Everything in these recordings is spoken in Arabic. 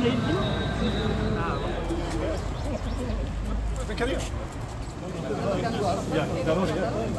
ارجع له ارجع له ارجع له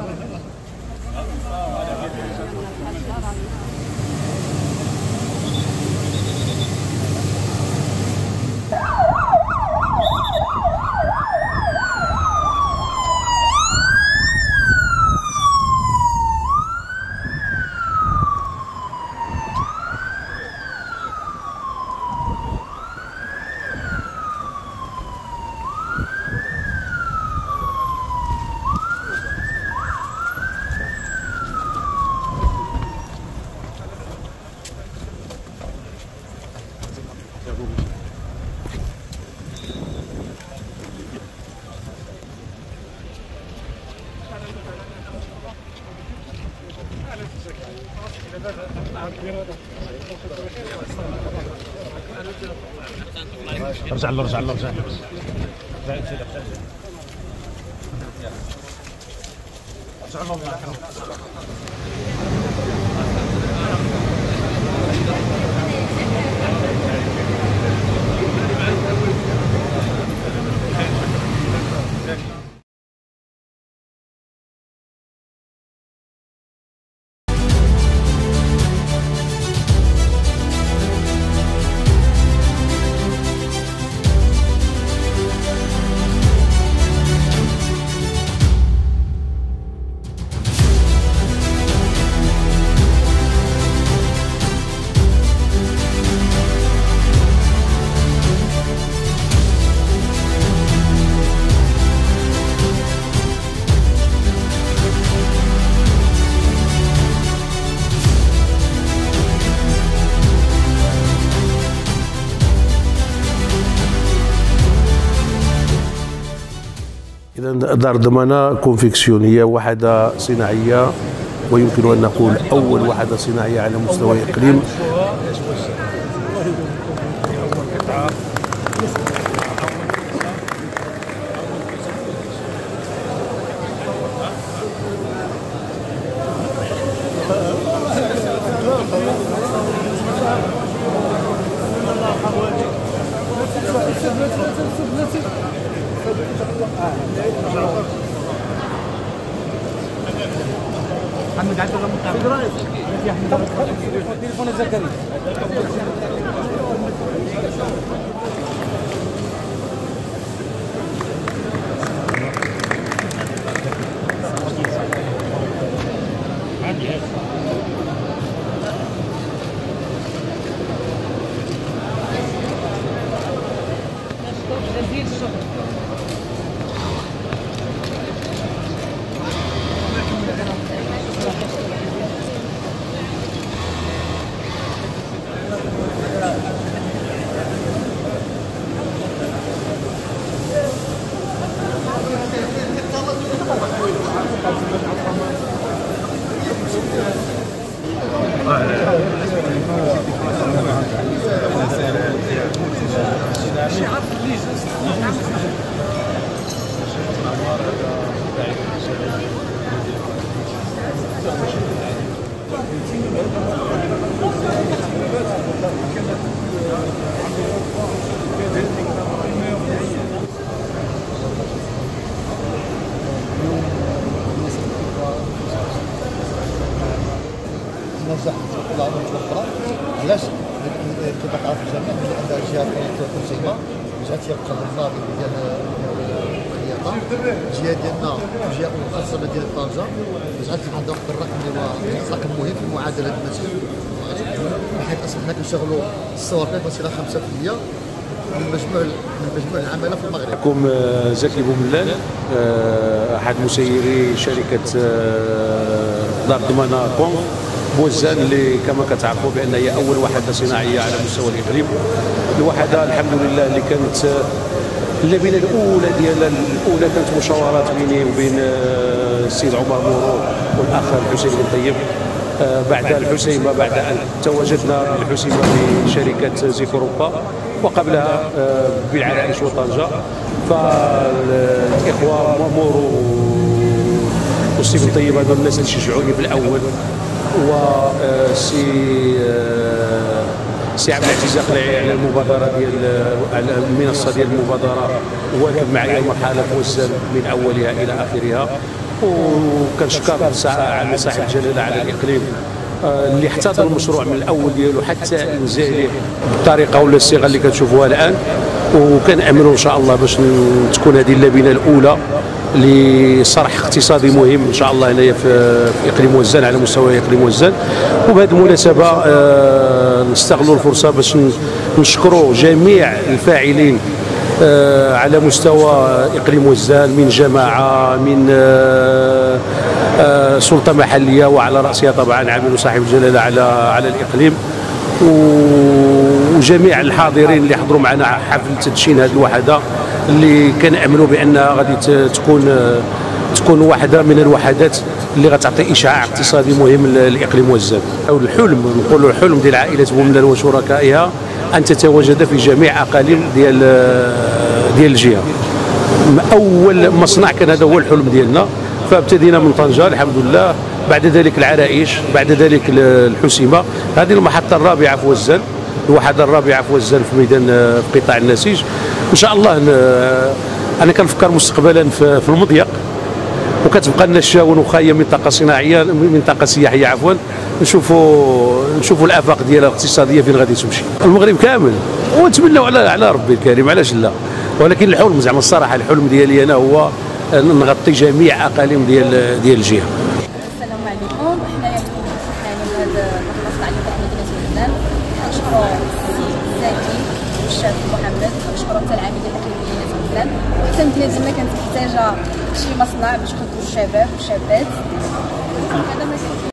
إذا دار ضمانة كونفكسيون هي وحدة صناعية، ويمكن أن نقول أول وحدة صناعية على مستوى الإقليم. محمد عبد الله مطعم يا احمد تليفون زكريا نوزع الطلاب المتوفره. علاش كما تعرف الجميع بلي عندها جهه التنظيمه، جهه يبقى الناظم ديال الخياطه، الجهه ديالنا جهه مخصصه ديال طنجه، باش عندها واحد الرقم اللي هو رقم مهم في معادله المسجد، بحيث اصبحنا كنشغلوا الصواريخ وسيله 5% من مجموع العماله في المغرب. معكم زكي بوملال، احد مسيري شركه دار ضمانة كونف بوزان، اللي كما كتعرفوا بان هي اول وحده صناعيه على مستوى الاقليم. الوحده الحمد لله اللي كانت اللبنه الاولى ديالها كانت مشاورات بيني وبين السيد عمر مورو والاخ الحسين بن طيب. بعد الحسيمه، بعد ان تواجدنا بالحسيمه بشركه زيكوروبا، وقبلها بالعرائش وطنجه، فالاخوه مورو والسي بن طيب هذو الناس اللي شجعوني في الاول، والسي السي عبد العزيز اقلعي على المبادره ديال على المنصه ديال المبادره، واكب معايا مرحله وزان من اولها الى اخرها. وكنشكر على صاحب الجلاله على الاقليم اللي احتضن المشروع من الاول ديالو حتى انجاح ليه بالطريقه ولا الصيغه اللي كتشوفوها الان. وكناملوا ان شاء الله باش تكون هذه اللبنه الاولى لصرح اقتصادي مهم ان شاء الله هنايا في اقليم وزان على مستوى اقليم وزان. وبهذه المناسبه نستغلوا الفرصه باش نشكروا جميع الفاعلين على مستوى اقليم وزان، من جماعه، من سلطه محليه، وعلى راسها طبعا عامل صاحب الجلاله على الاقليم، وجميع الحاضرين اللي حضروا معنا حفل تدشين هذه الوحده اللي كنأملوا بانها غادي تكون واحده من الوحدات اللي غتعطي اشعاع اقتصادي مهم لاقليم وزان. او الحلم، نقولوا الحلم ديال عائله بوملال وشركائها ان تتواجد في جميع اقاليم ديال الجهه. اول مصنع كان هذا هو الحلم ديالنا، فابتدينا من طنجه الحمد لله، بعد ذلك العرائش، بعد ذلك الحسيمه. هذه المحطه الرابعه في وزان، الوحده الرابعه في وزان في ميدان في قطاع النسيج. ان شاء الله انا كنفكر مستقبلا في المضيق، وكتبقى لنا الشاون وخايه منطقه صناعيه، منطقه سياحيه عفوا، نشوفوا الافاق ديالها الاقتصاديه فين غادي تمشي. المغرب كامل، ونتمنوا على ربي الكريم، علاش لا. ولكن الحلم زعما الصراحه الحلم ديالي انا هو نغطي جميع اقاليم ديال الجهه. السلام عليكم. حنايا يعني هذا المصنع اللي في مدينه وزان كنشكروا السي زكي والشاف محمد، كنشكروا حتى العاملين الاقليميين في وزان. وحتى المدينه ديما كانت محتاجه شي مصنع باش يخدموا الشباب والشابات. هذا ما